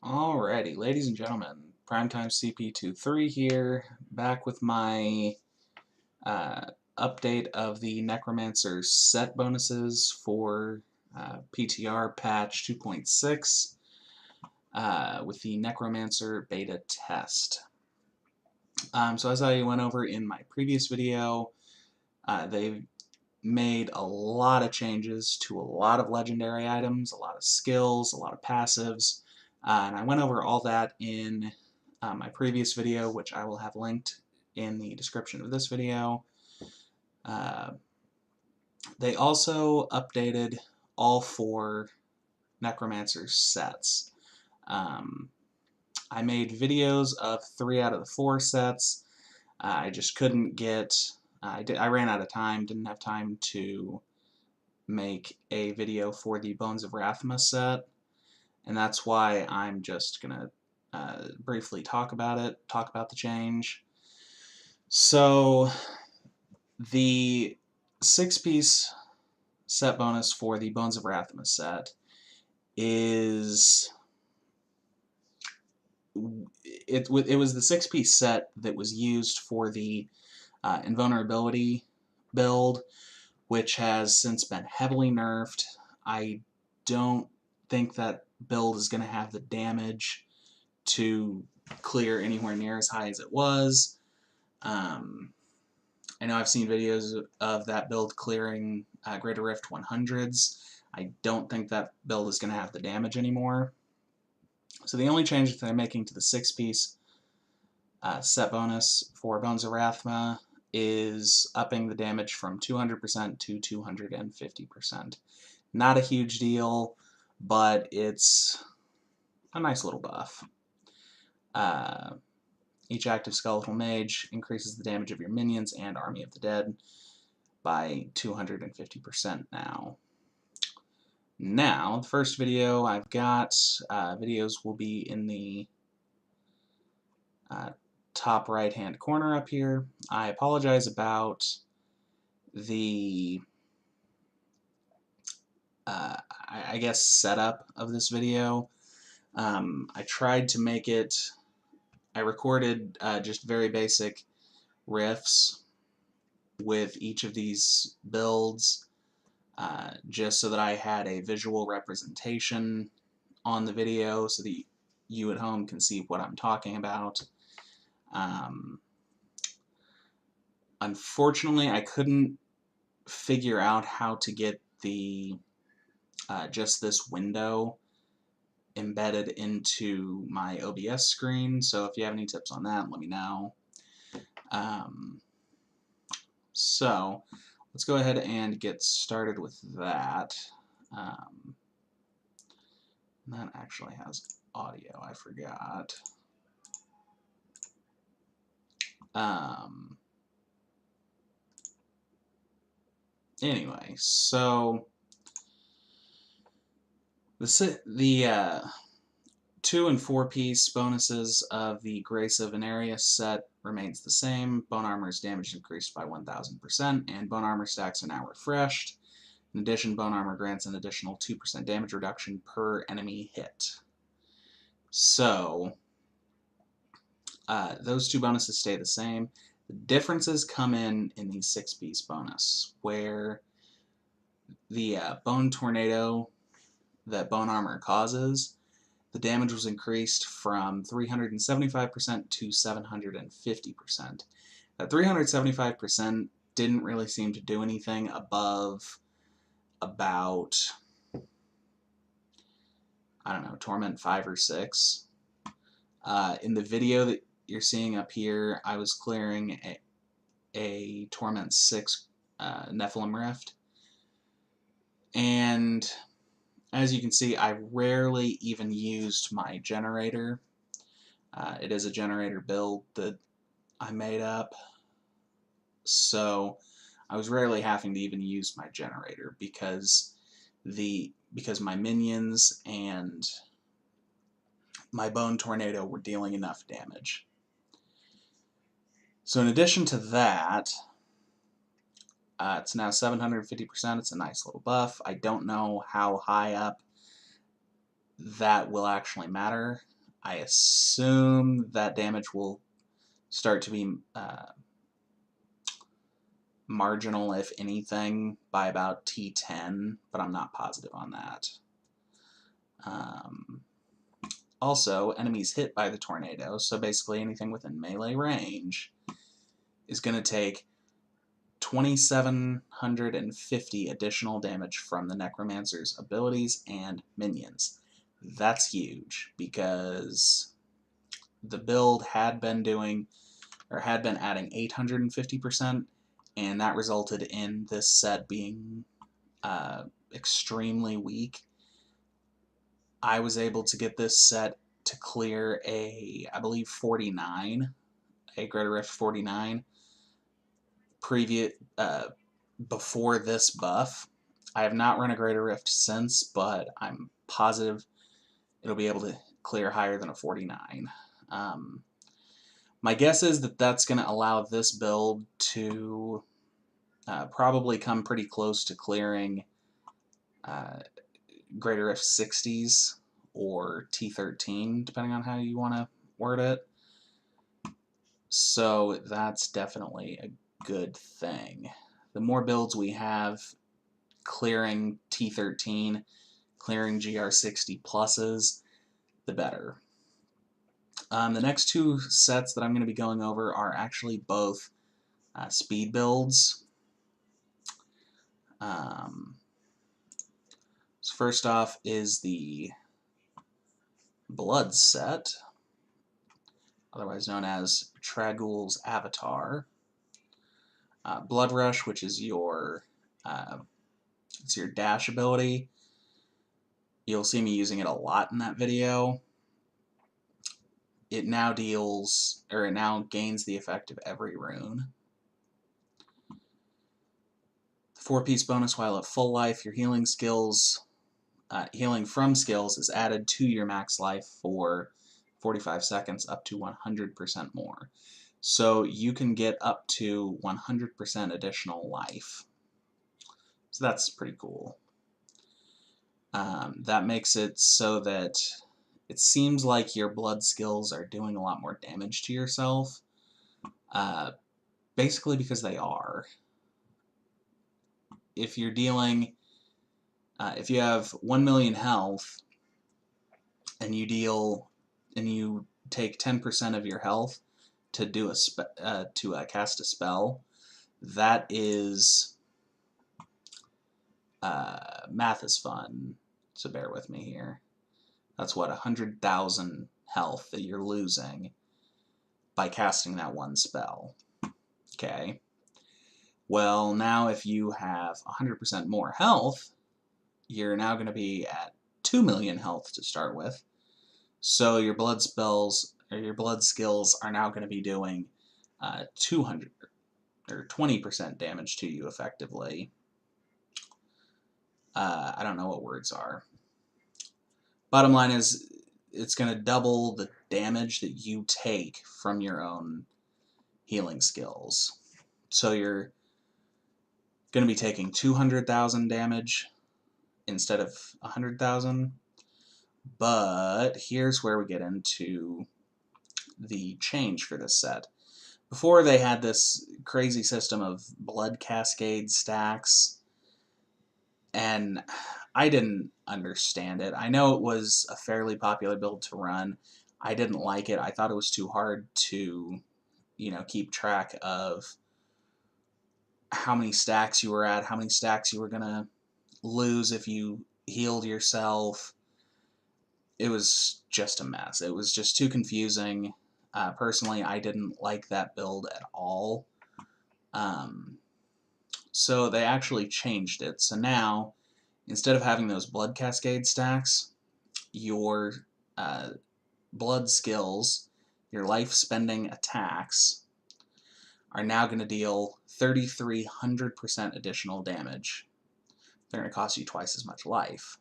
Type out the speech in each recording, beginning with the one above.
Alrighty, ladies and gentlemen, Primetime CP23 here, back with my update of the Necromancer set bonuses for PTR patch 2.6 with the Necromancer beta test. So as I went over in my previous video, they've made a lot of changes to a lot of legendary items, a lot of skills, a lot of passives. And I went over all that in my previous video, which I will have linked in the description of this video. They also updated all 4 Necromancer sets. I made videos of 3 out of the 4 sets. I just couldn't get... I ran out of time, didn't have time to make a video for the Bones of Rathma set, and that's why I'm just gonna briefly talk about it, talk about the change. So the 6-piece set bonus for the Bones of Rathma set is it was the 6-piece set that was used for the invulnerability build, which has since been heavily nerfed. I don't think that build is going to have the damage to clear anywhere near as high as it was. I know I've seen videos of that build clearing Greater Rift 100s. I don't think that build is going to have the damage anymore. So the only change that they're making to the 6-piece set bonus for Bones of Rathma is upping the damage from 200% to 250%. Not a huge deal, but it's a nice little buff. Each active skeletal mage increases the damage of your minions and Army of the Dead by 250% now. Now, the first video I've got, videos will be in the top right hand corner up here. I apologize about the I guess setup of this video. I tried to make it, I recorded just very basic riffs with each of these builds just so that I had a visual representation on the video so that you at home can see what I'm talking about. Unfortunately, I couldn't figure out how to get the just this window embedded into my OBS screen, so if you have any tips on that, let me know. So let's go ahead and get started with that. That actually has audio, I forgot. Anyway, so the 2- and 4-piece bonuses of the Grace of Venarius set remains the same. Bone Armor's damage increased by 1000%, and Bone Armor stacks are now refreshed. In addition, Bone Armor grants an additional 2% damage reduction per enemy hit. So, those 2 bonuses stay the same. The differences come in the 6-piece bonus, where the Bone Tornado that Bone Armor causes, the damage was increased from 375% to 750%. That 375% didn't really seem to do anything above about, I don't know, Torment 5 or 6. In the video that you're seeing up here, I was clearing a Torment 6 Nephilim Rift, and as you can see, I rarely even used my generator. It is a generator build that I made up, so I was rarely having to even use my generator because my minions and my Bone Tornado were dealing enough damage. So in addition to that, it's now 750%. It's a nice little buff. I don't know how high up that will actually matter. I assume that damage will start to be marginal, if anything, by about T10, but I'm not positive on that. Also, enemies hit by the tornado, so basically anything within melee range, is going to take 2,750 additional damage from the Necromancer's abilities and minions. That's huge, because the build had been adding 850%, and that resulted in this set being extremely weak. I was able to get this set to clear I believe 49, a Greater Rift 49, before this buff. I have not run a Greater Rift since, but I'm positive it'll be able to clear higher than a 49. My guess is that that's going to allow this build to probably come pretty close to clearing Greater Rift 60s or T13, depending on how you want to word it. So that's definitely a good thing. The more builds we have clearing T13, clearing GR60 pluses, the better. The next two sets that I'm going to be going over are actually both speed builds. So first off is the Blood set, otherwise known as Tragul's Avatar. Blood Rush, which is your dash ability. You'll see me using it a lot in that video. It now gains the effect of every rune. The 4-piece bonus while at full life, your healing from skills is added to your max life for 45 seconds up to 100% more. So you can get up to 100% additional life. So that's pretty cool. That makes it so that it seems like your blood skills are doing a lot more damage to yourself. Basically because they are. If you're dealing, if you have 1 million health, and you take 10% of your health to do cast a spell, that is math is fun, so bear with me here. That's what, 100,000 health that you're losing by casting that one spell. Okay. Well, now if you have 100% more health, you're now going to be at 2 million health to start with. So your blood skills are now going to be doing 200 or 20% damage to you effectively. I don't know what words are. Bottom line is, it's going to double the damage that you take from your own healing skills. So you're going to be taking 200,000 damage instead of 100,000. But here's where we get into the change for this set. Before, they had this crazy system of blood cascade stacks, and I didn't understand it. I know it was a fairly popular build to run. I didn't like it. I thought it was too hard to, keep track of how many stacks you were at, how many stacks you were going to lose if you healed yourself. It was just a mess. It was just too confusing. Personally, I didn't like that build at all. So they actually changed it. So now, instead of having those blood cascade stacks, your blood skills, your life spending attacks, are now going to deal 3,300% additional damage. They're going to cost you twice as much life.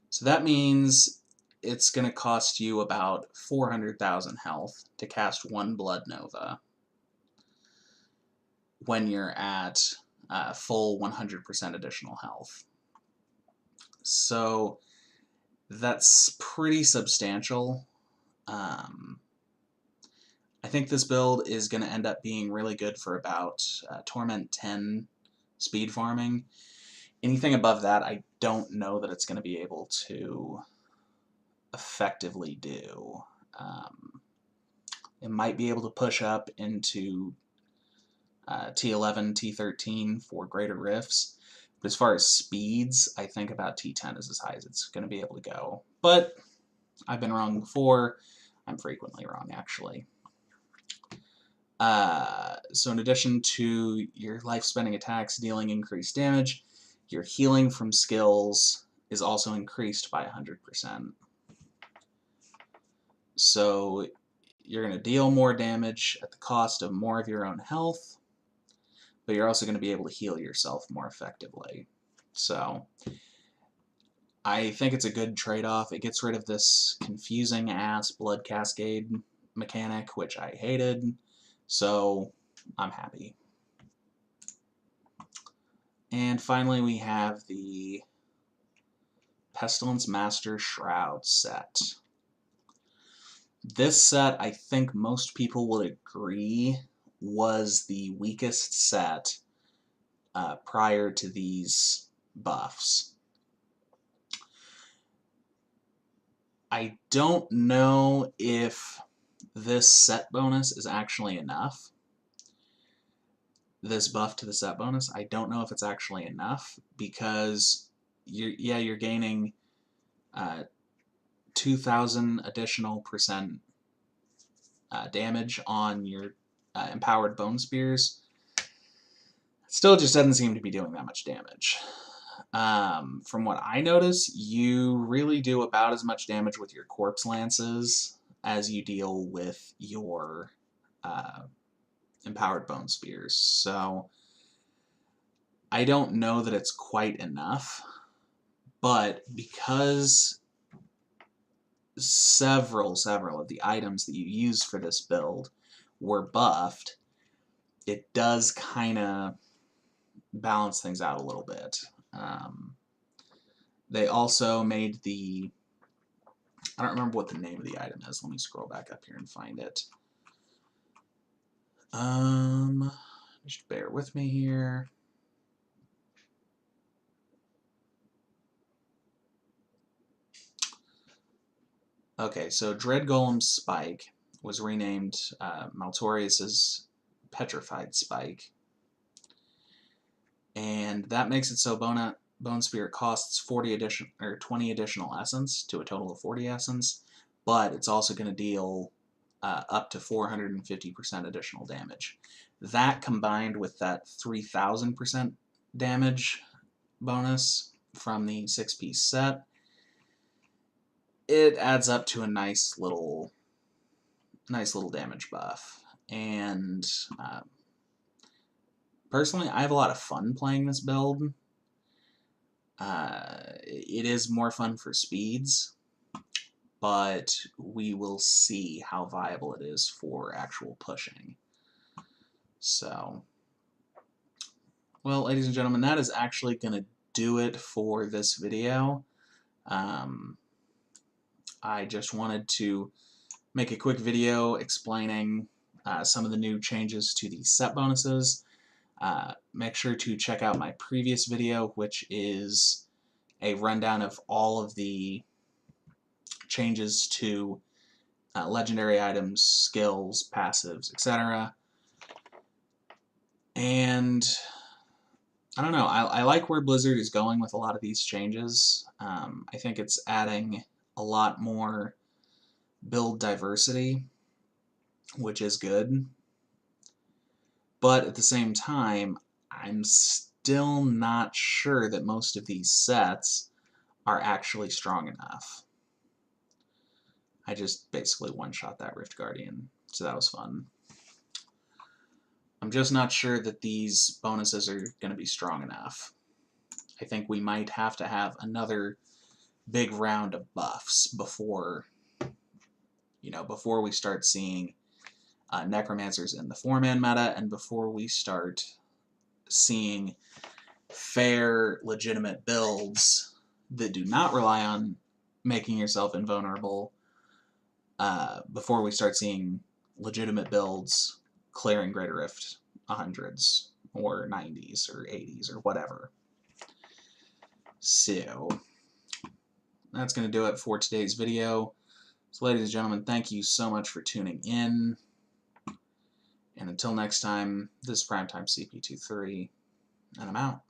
So that means it's going to cost you about 400,000 health to cast one Blood Nova when you're at full 100% additional health. So That's pretty substantial. I think this build is going to end up being really good for about Torment 10 speed farming. Anything above that, I don't know that it's going to be able to effectively do. It might be able to push up into T11, T13 for greater rifts. But as far as speeds, I think about T10 is as high as it's going to be able to go. But I've been wrong before. I'm frequently wrong, actually. So in addition to your life-spending attacks dealing increased damage, your healing from skills is also increased by 100%. So you're going to deal more damage at the cost of more of your own health, but you're also going to be able to heal yourself more effectively. So I think it's a good trade-off. It gets rid of this confusing-ass blood cascade mechanic, which I hated, so I'm happy. And finally, we have the Pestilence Master Shroud set. This set, I think most people would agree, was the weakest set prior to these buffs. I don't know if this set bonus is actually enough. This buff to the set bonus, I don't know if it's actually enough, because you're gaining 2,000 additional percent damage on your empowered bone spears. Still just doesn't seem to be doing that much damage. From what I notice, you really do about as much damage with your corpse lances as you deal with your empowered bone spears. So I don't know that it's quite enough, but because several of the items that you use for this build were buffed, it does kind of balance things out a little bit. They also made the... I don't remember what the name of the item is. Let me scroll back up here and find it. Just bear with me here. Okay, so Dread Golem's Spike was renamed Maltorius's Petrified Spike. And that makes it so Bone Spear costs 20 additional essence to a total of 40 essence, but it's also going to deal up to 450% additional damage. That combined with that 3,000% damage bonus from the 6-piece set, it adds up to a nice little damage buff. And personally, I have a lot of fun playing this build. It is more fun for speeds, but we will see how viable it is for actual pushing. So, well, ladies and gentlemen, that is actually going to do it for this video. I just wanted to make a quick video explaining some of the new changes to the set bonuses. Make sure to check out my previous video, which is a rundown of all of the changes to legendary items, skills, passives, etc. And I don't know, I like where Blizzard is going with a lot of these changes. I think it's adding a lot more build diversity, which is good. But at the same time, I'm still not sure that most of these sets are actually strong enough. I just basically one-shot that Rift Guardian, so that was fun. I'm just not sure that these bonuses are going to be strong enough. I think we might have to have another big round of buffs before, before we start seeing Necromancers in the 4-man meta, and before we start seeing fair, legitimate builds that do not rely on making yourself invulnerable before we start seeing legitimate builds clearing Greater Rift 100s or 90s or 80s or whatever. So that's going to do it for today's video. So ladies and gentlemen, thank you so much for tuning in. And until next time, this is Primetime CP23, and I'm out.